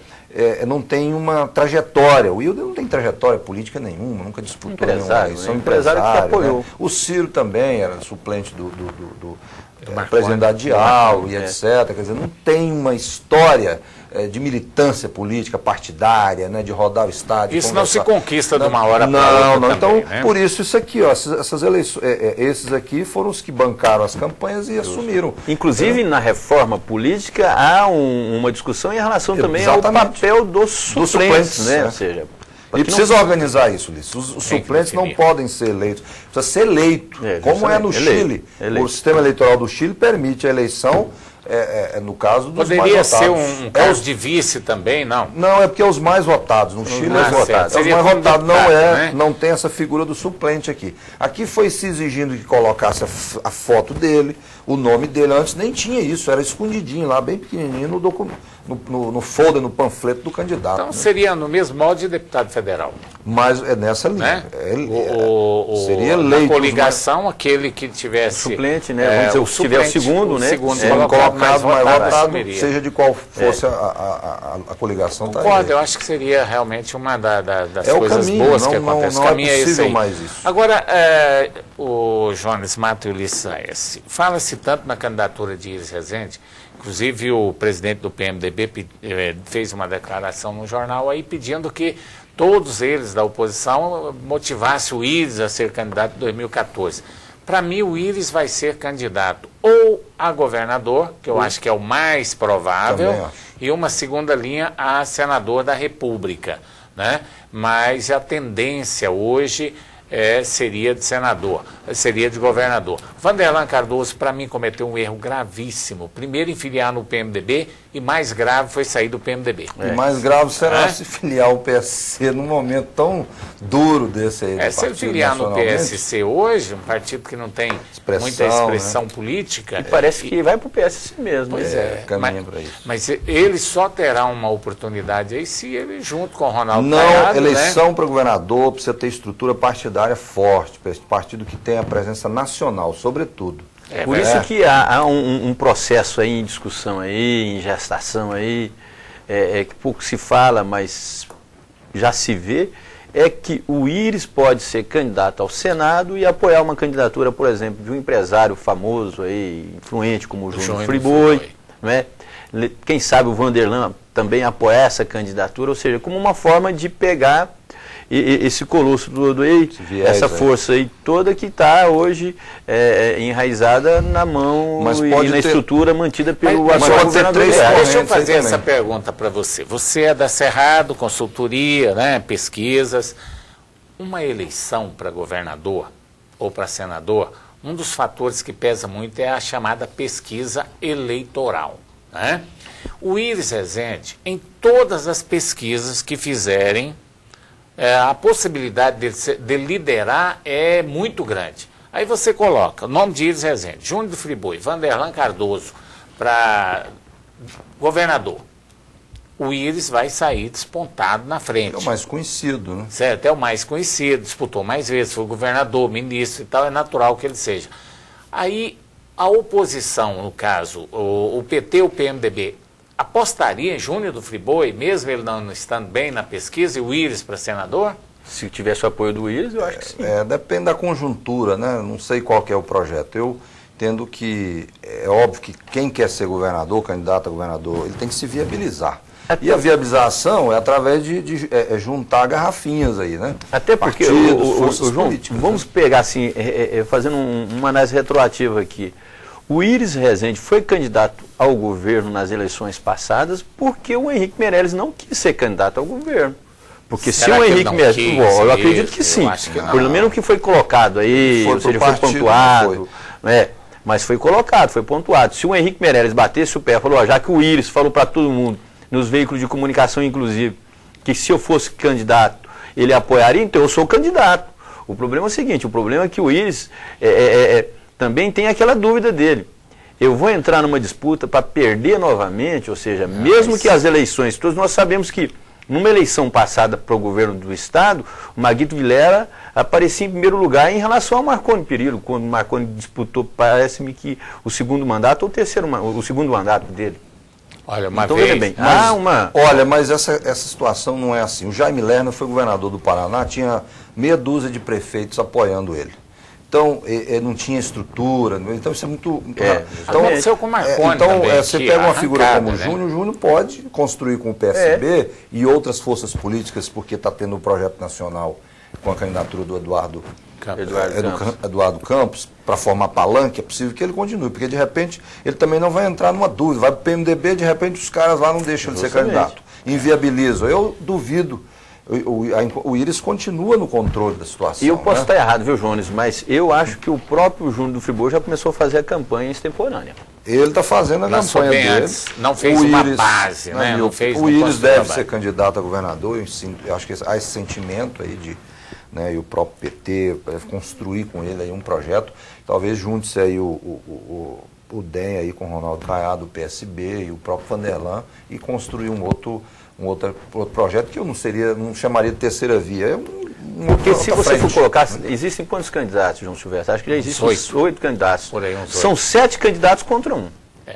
não tem uma trajetória. O Hilder não tem trajetória política nenhuma, nunca disputou nenhuma eleição. Empresário que apoiou. Né? O Ciro também era suplente do presidente da Dial e etc. Quer dizer, não tem uma história de militância política partidária, né, de rodar o estádio. Isso não se conquista de uma hora para outra. Não, então, né? Por isso isso aqui, ó, essas eleições, esses aqui foram os que bancaram as campanhas e assumiram. Inclusive, na reforma política, há uma discussão em relação também ao papel dos suplentes, né? Ou seja, e precisa organizar isso, Ulisses. Os suplentes não podem ser eleitos. Precisa ser eleito, como é no Chile. O sistema eleitoral do Chile permite a eleição, no caso dos mais votados. Poderia ser um caso de vice também, não? Não, é porque é os mais votados. No Chile, os votados. Os mais votados não tem essa figura do suplente aqui. Aqui foi se exigindo que colocasse a foto dele, o nome dele. Antes nem tinha isso, era escondidinho lá, bem pequenininho no documento. No folder, no panfleto do candidato. Então seria no mesmo modo de deputado federal. Mas é nessa linha. Né? Seria eleito. Na coligação, aquele que tivesse... Suplente, né? Vamos dizer, se tiver o segundo, né? Colocado mais votado, seja de qual fosse a coligação. Concordo, eu acho que seria realmente uma das coisas boas que acontecem. Não é possível mais isso. Agora, o Jones Mato e o Ulisses Aécio, fala-se tanto na candidatura de Iris Rezende. Inclusive, o presidente do PMDB fez uma declaração no jornal aí pedindo que todos eles da oposição motivassem o Iris a ser candidato em 2014. Para mim, o Iris vai ser candidato ou a governador, que eu acho que é o mais provável, e uma segunda linha a senador da República, né? Mas a tendência hoje seria de senador, seria de governador. Vanderlan Cardoso, para mim, cometeu um erro gravíssimo. Primeiro, em filiar no PMDB, e mais grave foi sair do PMDB. E mais grave será se filiar ao PSC num momento tão duro desse aí. Se ele filiar no PSC hoje, um partido que não tem muita expressão política... E parece que vai para o PSC mesmo. Pois caminha para isso. Mas ele só terá uma oportunidade aí se ele, junto com o Ronaldo Não, Caiado, eleição para governador precisa ter estrutura partidária forte, partido que tenha presença nacional, sobretudo. Por isso que há um processo aí em discussão aí, em gestação aí, que pouco se fala, mas já se vê, é que o Iris pode ser candidato ao Senado e apoiar uma candidatura, por exemplo, de um empresário famoso aí, influente como o Júnior Friboi, né? Quem sabe o Vanderlan também apoiar essa candidatura, ou seja, como uma forma de pegar esse colosso todo aí, essa força aí toda que está hoje enraizada na mão e na estrutura mantida pelo atual governador. Deixa eu fazer essa pergunta para você. Você é da Cerrado, consultoria, né, pesquisas. Uma eleição para governador ou para senador, um dos fatores que pesa muito é a chamada pesquisa eleitoral, né? O Iris Rezende, em todas as pesquisas que fizerem, a possibilidade de liderar é muito grande. Aí você coloca o nome de Iris Rezende, Júnior do Friboi, Vanderlan Cardoso para governador. O Iris vai sair despontado na frente. É o mais conhecido, né? Certo, é o mais conhecido, disputou mais vezes, foi governador, ministro e tal, é natural que ele seja. Aí a oposição, no caso, o PT, o PMDB, apostaria em Júnior do Friboi, mesmo ele não estando bem na pesquisa, e o Iris para senador? Se tivesse o apoio do Iris, eu acho que sim. Depende da conjuntura, né? Não sei qual que é o projeto. Eu entendo que é óbvio que quem quer ser governador, candidato a governador, ele tem que se viabilizar. E a viabilização é através de juntar garrafinhas aí, né? Até porque, João, vamos pegar assim, fazendo uma análise retroativa aqui. O Íris Rezende foi candidato ao governo nas eleições passadas porque o Henrique Meirelles não quis ser candidato ao governo. Porque se o Henrique Meirelles... Eu acredito que sim. Pelo menos o que foi colocado aí, ou seja, foi pontuado. Mas foi colocado, foi pontuado. Se o Henrique Meirelles batesse o pé e falou, já que o Íris falou para todo mundo, nos veículos de comunicação inclusive, que se eu fosse candidato, ele apoiaria, então eu sou candidato. O problema é o seguinte, o problema é que o Íris também tem aquela dúvida dele. Eu vou entrar numa disputa para perder novamente, ou seja, mesmo que as eleições, todos nós sabemos que numa eleição passada para o governo do Estado, o Maguito Vilela aparecia em primeiro lugar em relação ao Marconi Perillo, quando o Marconi disputou, parece-me que o segundo mandato ou o segundo mandato dele. Olha, uma vez... bem, Olha, mas essa situação não é assim. O Jaime Lerner foi governador do Paraná, tinha meia dúzia de prefeitos apoiando ele. Então, ele não tinha estrutura, então isso é muito... Então, aconteceu com o Marconi também, você pega uma figura como o Júnior pode construir com o PSB e outras forças políticas, porque está tendo um projeto nacional com a candidatura do Eduardo Campos, para formar palanque, é possível que ele continue, porque de repente ele também não vai entrar numa dúvida, vai para o PMDB, de repente os caras lá não deixam ele ser candidato, inviabilizam. Eu duvido. O Íris continua no controle da situação. E eu posso estar errado, viu, Jones, mas eu acho que o próprio Júnior do Friburgo já começou a fazer a campanha extemporânea. Ele está fazendo a campanha dele. Antes, não fez uma base, né? O Íris deve ser candidato a governador, eu acho que há esse sentimento aí e o próprio PT deve construir com ele aí um projeto. Talvez junte-se aí o DEM aí com o Ronaldo Caiado, o PSB e o próprio Vanderlan e construir um outro projeto que eu não chamaria de terceira via. Porque se você for colocar, existem quantos candidatos, João Silvestre? Acho que já existem 8 candidatos. Por aí, São 7 candidatos contra um.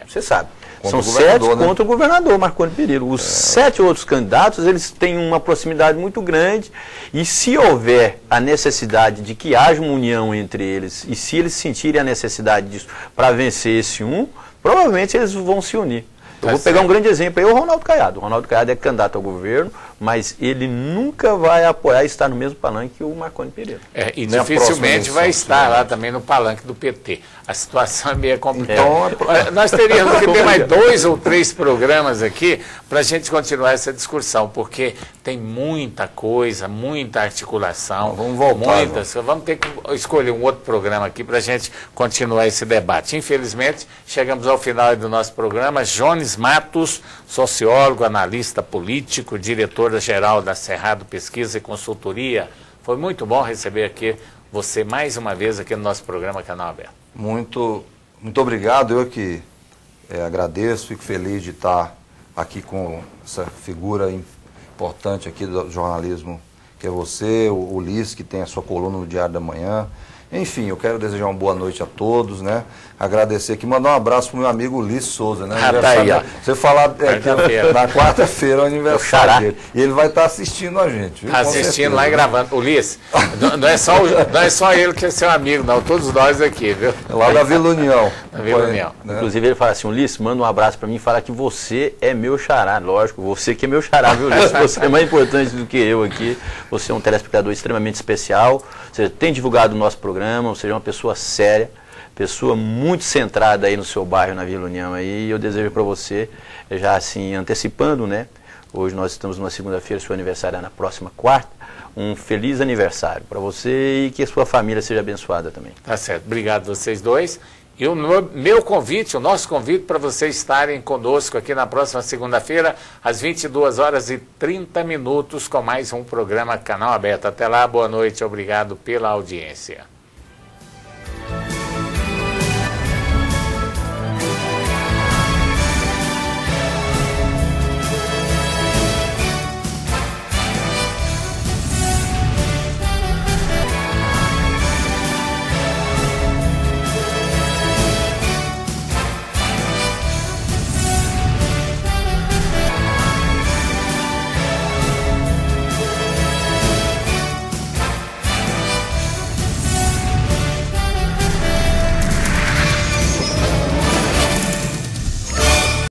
Você sabe. São 7 contra o governador Marconi Perillo. Os 7 outros candidatos, eles têm uma proximidade muito grande e se houver a necessidade de que haja uma união entre eles e se eles sentirem a necessidade disso para vencer esse provavelmente eles vão se unir. Eu vou pegar um grande exemplo aí, o Ronaldo Caiado. O Ronaldo Caiado é candidato ao governo, mas ele nunca vai apoiar estar no mesmo palanque que o Marconi Perillo. E dificilmente vai estar lá também no palanque do PT. A situação é meio complicada. Então, nós teríamos que ter mais 2 ou 3 programas aqui para a gente continuar essa discussão, porque tem muita coisa, muita articulação. Vamos voltar. Vamos ter que escolher um outro programa aqui para a gente continuar esse debate. Infelizmente, chegamos ao final do nosso programa. Jones Matos, sociólogo, analista político, diretora-geral da Cerrado Pesquisa e Consultoria. Foi muito bom receber aqui você mais uma vez aqui no nosso programa Canal Aberto. Muito obrigado. Eu que agradeço, fico feliz de estar aqui com essa figura importante aqui do jornalismo, que é você, o Ulisses, que tem a sua coluna no Diário da Manhã. Enfim, eu quero desejar uma boa noite a todos, né? Agradecer aqui, mandar um abraço pro meu amigo Ulisses Souza, né? Tá aí, ó. Você falar na quarta-feira é o aniversário dele. E ele vai estar assistindo a gente. Viu? Assistindo lá e gravando. Ulisses, não é só ele que é seu amigo, não. Todos nós aqui, viu? É lá da Vila União. Né? Inclusive ele fala assim, Ulisses, manda um abraço para mim e fala que você é meu xará. Lógico, você que é meu xará, viu, Ulisses? Você é mais importante do que eu aqui. Você é um telespectador extremamente especial. Você tem divulgado o nosso programa, ou seja, uma pessoa séria, pessoa muito centrada aí no seu bairro, na Vila União aí, e eu desejo para você, já assim, antecipando, né, hoje nós estamos numa segunda-feira, seu aniversário é na próxima quarta, um feliz aniversário para você e que a sua família seja abençoada também. Tá certo, obrigado vocês dois. E o meu convite, o nosso convite para vocês estarem conosco aqui na próxima segunda-feira, às 22h30, com mais um programa Canal Aberto. Até lá, boa noite, obrigado pela audiência.